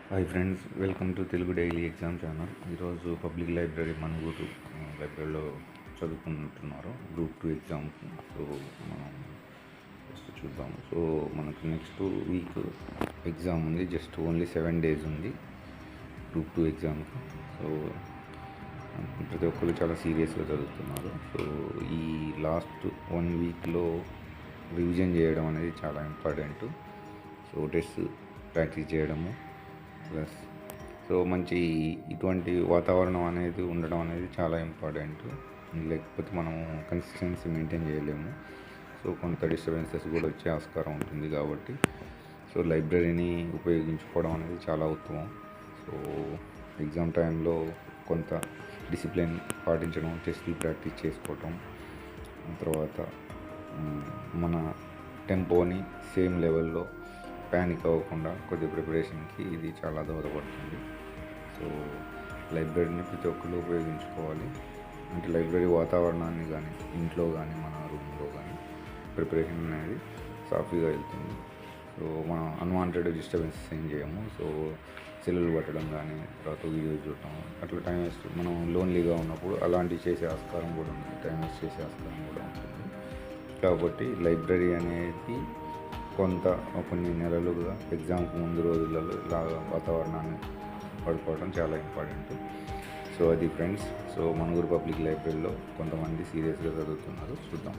Hi friends, welcome to Telugu daily exam channel. ఈరోజు public library Manuguru లైబ్రరీలో చదువుకుంటున్నారు గ్రూప్ 2 ఎగ్జామ్కి. సో మనం జస్ట్ చూద్దాము. సో మనకు నెక్స్ట్ వీక్ ఎగ్జామ్ ఉంది, జస్ట్ ఓన్లీ 7 days ఉంది గ్రూప్ 2 ఎగ్జామ్కి. సో ప్రతి ఒక్కరు చాలా సీరియస్గా చదువుతున్నారు. సో ఈ లాస్ట్ 1 weekలో రివిజన్ చేయడం అనేది చాలా ఇంపార్టెంట్. సో టెస్ట్ ప్రాక్టీస్ చేయడము ప్లస్ సో మంచి ఇటువంటి వాతావరణం అనేది ఉండడం అనేది చాలా ఇంపార్టెంట్. లేకపోతే మనము కన్సిస్టెన్సీ మెయింటైన్ చేయలేము. సో కొంత డిస్టర్బెన్సెస్ కూడా వచ్చే ఆస్కారం ఉంటుంది. కాబట్టి సో లైబ్రరీని ఉపయోగించుకోవడం అనేది చాలా ఉత్తమం. సో ఎగ్జామ్ టైంలో కొంత డిసిప్లిన్ పాటించడం, టెస్టులు ప్రాక్టీస్ చేసుకోవటం, తర్వాత మన టెంపోని సేమ్ లెవెల్లో ప్యానిక్ అవ్వకుండా కొద్ది ప్రిపరేషన్కి ఇది చాలా దోహదపడుతుంది. సో లైబ్రరీని ప్రతి ఒక్కరు ఉపయోగించుకోవాలి. అంటే లైబ్రరీ వాతావరణాన్ని కానీ, ఇంట్లో కానీ, మన రూమ్లో కానీ ప్రిపరేషన్ అనేది సాఫీగా వెళ్తుంది. సో మనం అన్వాంటెడ్ డిస్టర్బెన్సెస్ ఏం చేయము. సో సెల్లులు పట్టడం కానీ, తర్వాత వీడియోస్ చూడటం, అట్లా టైం వేస్ట్. మనం లోన్లీగా ఉన్నప్పుడు అలాంటివి చేసే ఆస్కారం కూడా ఉంది, టైం వేస్ట్ చేసే ఆస్కారం కూడా ఉంటుంది. కాబట్టి లైబ్రరీ అనేది కొన్ని నెలలుగా ఎగ్జామ్కి ముందు రోజులలో ఇలాగా వాతావరణాన్ని పడుకోవడం చాలా ఇంపార్టెంట్. సో అది ఫ్రెండ్స్. సో మనుగూరు పబ్లిక్ లైబ్రరీలో కొంతమంది సీరియస్గా చదువుతున్నారు, చూద్దాం.